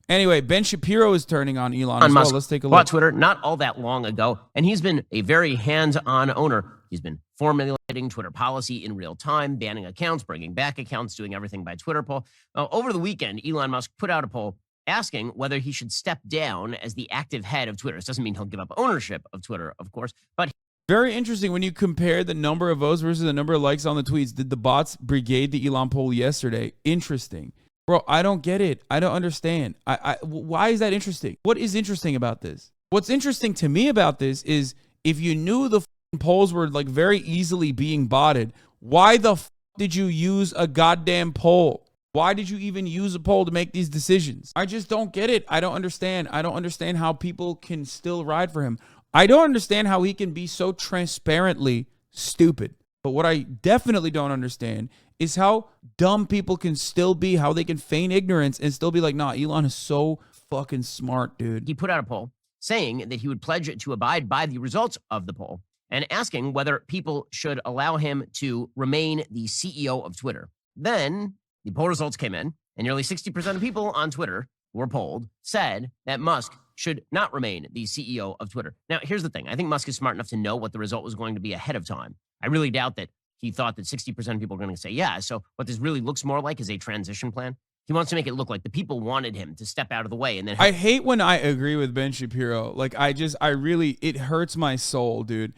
Anyway, Ben Shapiro is turning on Elon as Musk well. Let's take a look. bought Twitter not all that long ago, and he's been a very hands-on owner. He's been formulating Twitter policy in real time, banning accounts, bringing back accounts, doing everything by Twitter poll. Over the weekend, Elon Musk put out a poll asking whether he should step down as the active head of Twitter. This doesn't mean he'll give up ownership of Twitter, of course, but very interesting when you compare the number of votes versus the number of likes on the tweets. Did the bots brigade the Elon poll yesterday? Interesting. Bro, I don't get it. I don't understand. Why is that interesting? What is interesting about this? What's interesting to me about this is if you knew the polls were like very easily being botted, why the did you use a goddamn poll? Why did you even use a poll to make these decisions? I just don't get it. I don't understand. I don't understand how people can still ride for him. I don't understand how he can be so transparently stupid. But what I definitely don't understand is how dumb people can still be, how they can feign ignorance and still be like, nah, Elon is so fucking smart, dude. he put out a poll saying that he would pledge to abide by the results of the poll and asking whether people should allow him to remain the CEO of Twitter. Then the poll results came in, and nearly 60% of people on Twitter who were polled said that Musk should not remain the CEO of Twitter. Now, here's the thing. I think Musk is smart enough to know what the result was going to be ahead of time. I really doubt that he thought that 60% of people were going to say yeah. So what this really looks more like is a transition plan. He wants to make it look like the people wanted him to step out of the way. And then I hate when I agree with Ben Shapiro. Like, I really, it hurts my soul, dude.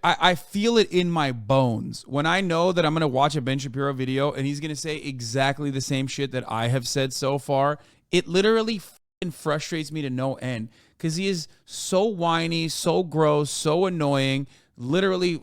I feel it in my bones when I know that I'm going to watch a Ben Shapiro video and he's going to say exactly the same shit that I have said so far. It literally frustrates me to no end because he is so whiny, so gross, so annoying, literally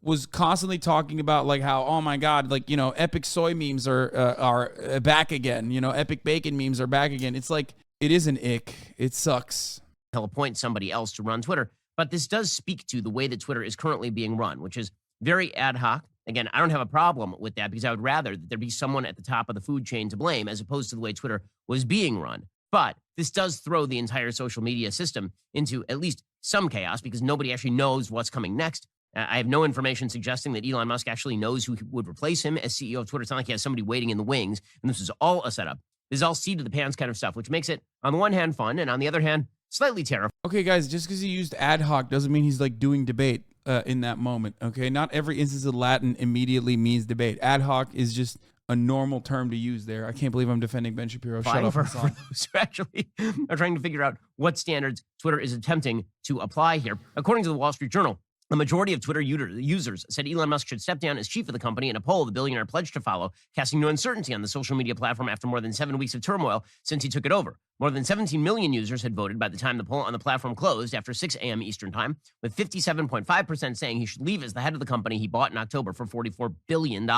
was constantly talking about like how, oh my God, like, you know, epic soy memes are back again. You know, epic bacon memes are back again. It's like, it is an ick. It sucks. He'll appoint somebody else to run Twitter. But this does speak to the way that Twitter is currently being run, which is very ad hoc. Again, I don't have a problem with that because I would rather that there be someone at the top of the food chain to blame as opposed to the way Twitter was being run. But this does throw the entire social media system into at least some chaos because nobody actually knows what's coming next. I have no information suggesting that Elon Musk actually knows who would replace him as CEO of Twitter. It's not like he has somebody waiting in the wings, and this is all a setup. This is all seat of the pants kind of stuff, which makes it, on the one hand, fun, and on the other hand, slightly terrifying. Okay, guys, just because he used ad hoc doesn't mean he's like doing debate in that moment, okay? Not every instance of Latin immediately means debate. Ad hoc is just a normal term to use there. I can't believe I'm defending Ben Shapiro. Shut up. For those who actually are trying to figure out what standards Twitter is attempting to apply here. According to the Wall Street Journal, the majority of Twitter users said Elon Musk should step down as chief of the company in a poll the billionaire pledged to follow, casting no uncertainty on the social media platform after more than 7 weeks of turmoil since he took it over. More than 17 million users had voted by the time the poll on the platform closed after 6 a.m. Eastern time, with 57.5% saying he should leave as the head of the company he bought in October for $44 billion.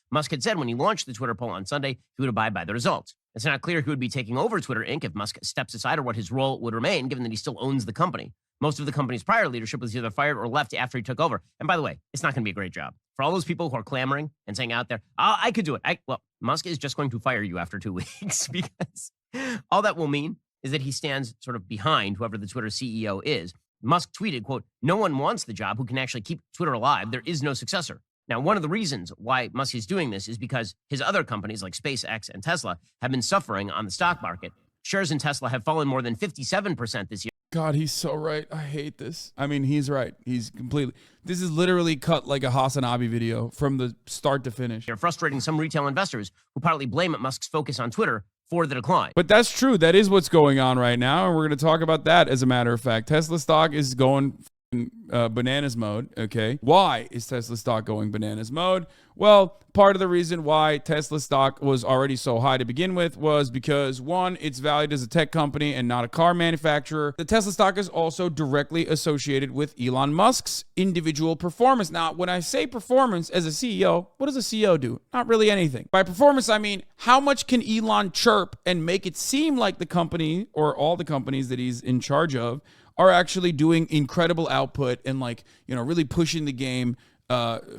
Musk had said when he launched the Twitter poll on Sunday, he would abide by the results. It's not clear who would be taking over Twitter Inc. if Musk steps aside or what his role would remain, given that he still owns the company. Most of the company's prior leadership was either fired or left after he took over. And by the way, it's not going to be a great job. For all those people who are clamoring and saying out there, I could do it. Well, Musk is just going to fire you after 2 weeks because all that will mean is that he stands sort of behind whoever the Twitter CEO is. Musk tweeted, quote, "No one wants the job who can actually keep Twitter alive. There is no successor." Now, one of the reasons why Musk is doing this is because his other companies like SpaceX and Tesla have been suffering on the stock market. Shares in Tesla have fallen more than 57% this year. God, he's so right. I hate this. I mean, he's right. He's completely... This is literally cut like a HasanAbi video from the start to finish. They're frustrating some retail investors who partly blame Musk's focus on Twitter for the decline. But that's true. That is what's going on right now, and we're going to talk about that as a matter of fact. Tesla stock is going bananas mode, okay? Why is Tesla stock going bananas mode? Well, part of the reason why Tesla stock was already so high to begin with was because, one, it's valued as a tech company and not a car manufacturer. The Tesla stock is also directly associated with Elon Musk's individual performance. Now, when I say performance as a CEO, what does a CEO do? Not really anything. By performance, I mean, how much can Elon chirp and make it seem like the company or all the companies that he's in charge of are actually doing incredible output and, like, you know, really pushing the game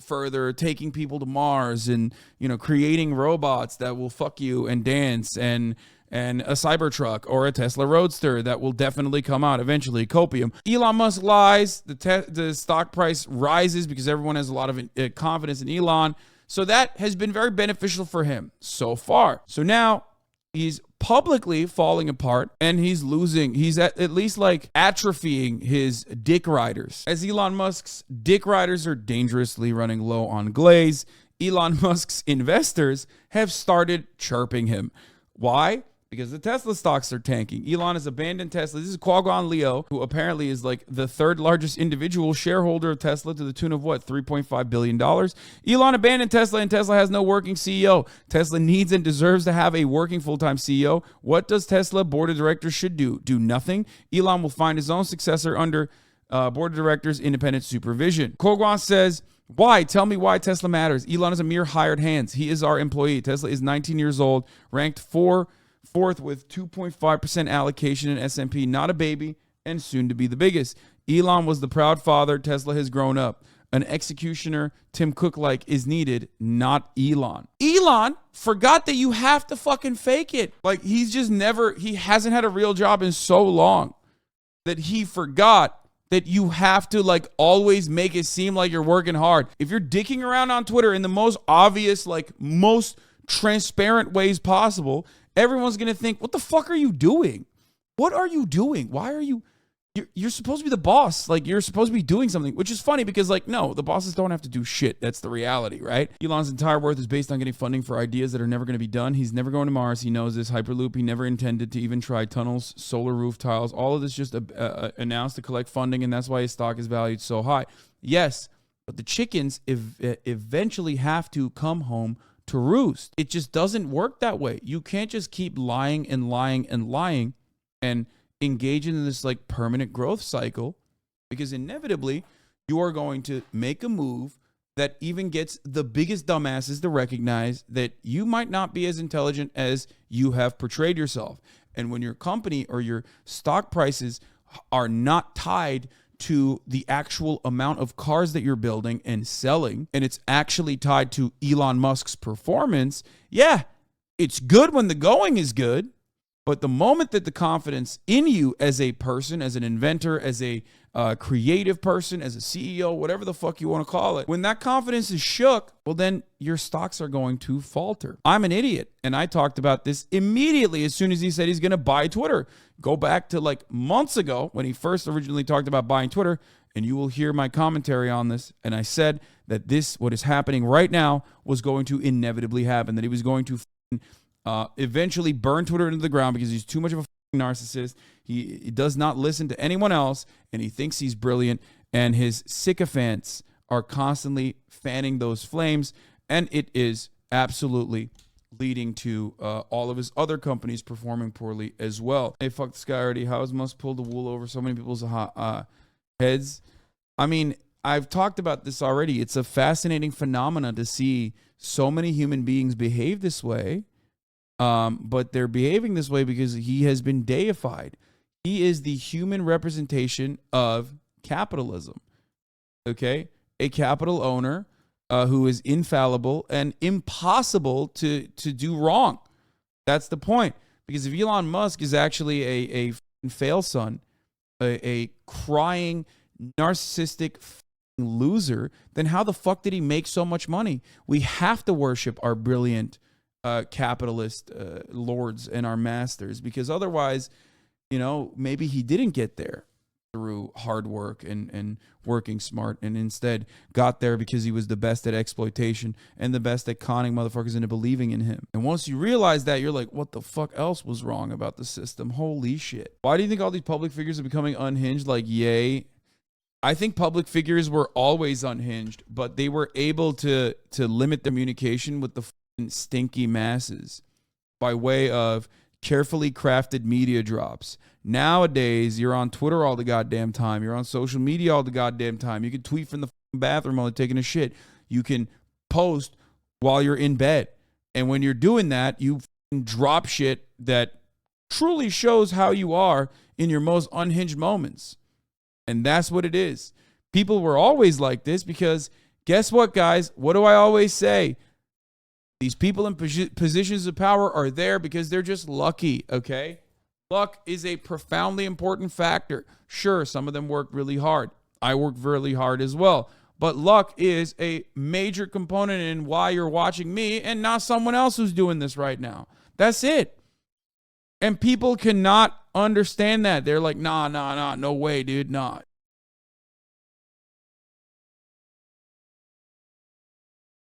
further, taking people to Mars and, you know, creating robots that will fuck you and dance and a Cybertruck or a Tesla Roadster that will definitely come out eventually. Copium. Elon Musk lies. The stock price rises because everyone has a lot of confidence in Elon. So that has been very beneficial for him so far. So now he's publicly falling apart, and he's losing. He's at least like atrophying his dick riders. As Elon Musk's dick riders are dangerously running low on glaze, Elon Musk's investors have started chirping him. Why? Because the Tesla stocks are tanking. Elon has abandoned Tesla. This is Kwagwan Leo, who apparently is like the third largest individual shareholder of Tesla to the tune of what, $3.5 billion. Elon abandoned Tesla, and Tesla has no working CEO. Tesla needs and deserves to have a working full-time CEO. What does Tesla board of directors should do? Do nothing. Elon will find his own successor under board of directors independent supervision. Kwagwan says, why? Tell me why Tesla matters. Elon is a mere hired hand. He is our employee. Tesla is 19 years old, ranked fourth with 2.5% allocation in S&P, not a baby, and soon to be the biggest. Elon was the proud father. Tesla has grown up. An executioner, Tim Cook-like, is needed, not Elon. Elon forgot that you have to fucking fake it. Like, he hasn't had a real job in so long that he forgot that you have to like always make it seem like you're working hard. If you're dicking around on Twitter in the most obvious, like most transparent ways possible, everyone's going to think, what the fuck are you doing? What are you doing? Why are you... You're supposed to be the boss. Like, you're supposed to be doing something, which is funny because, like, no, the bosses don't have to do shit. That's the reality, right? Elon's entire worth is based on getting funding for ideas that are never going to be done. He's never going to Mars. He knows this. Hyperloop, he never intended to even try tunnels, solar roof tiles. All of this just announced to collect funding, and that's why his stock is valued so high. Yes, but the chickens eventually have to come home to roost. It just doesn't work that way. You can't just keep lying and lying and lying and engage in this like permanent growth cycle, because inevitably you are going to make a move that even gets the biggest dumbasses to recognize that you might not be as intelligent as you have portrayed yourself. And when your company or your stock prices are not tied to the actual amount of cars that you're building and selling, and it's actually tied to Elon Musk's performance, yeah, it's good when the going is good. But the moment that the confidence in you as a person, as an inventor, as a creative person, as a CEO, whatever the fuck you want to call it, when that confidence is shook, well, then your stocks are going to falter. I'm an idiot. And I talked about this immediately as soon as he said he's going to buy Twitter. Go back to like months ago when he first originally talked about buying Twitter, and you will hear my commentary on this. And I said that what is happening right now was going to inevitably happen, that he was going to eventually burn Twitter into the ground because he's too much of a narcissist. He does not listen to anyone else, and he thinks he's brilliant, and his sycophants are constantly fanning those flames, and it is absolutely leading to all of his other companies performing poorly as well. Hey, fuck this guy already. How has Musk pulled the wool over so many people's heads? I mean, I've talked about this already. It's a fascinating phenomenon to see so many human beings behave this way. But they're behaving this way because he has been deified. He is the human representation of capitalism. Okay? A capital owner who is infallible and impossible to do wrong. That's the point. Because if Elon Musk is actually a fail son, a crying, narcissistic loser, then how the fuck did he make so much money? We have to worship our brilliant capitalist lords and our masters, because otherwise, you know, maybe he didn't get there through hard work and working smart, and instead got there because he was the best at exploitation and the best at conning motherfuckers into believing in him. And once you realize that, you're like, what the fuck else was wrong about the system? Holy shit. Why do you think all these public figures are becoming unhinged? Like, yay. I think public figures were always unhinged, but they were able to limit their communication with the stinky masses by way of carefully crafted media drops. Nowadays, you're on Twitter all the goddamn time. You're on social media all the goddamn time. You can tweet from the bathroom while you're taking a shit. You can post while you're in bed. And when you're doing that, you drop shit that truly shows how you are in your most unhinged moments. And that's what it is. People were always like this because guess what, guys? What do I always say? These people in positions of power are there because they're just lucky, okay? Luck is a profoundly important factor. Sure, some of them work really hard. I work really hard as well. But luck is a major component in why you're watching me and not someone else who's doing this right now. That's it. And people cannot understand that. They're like, nah, no way, dude. Nah.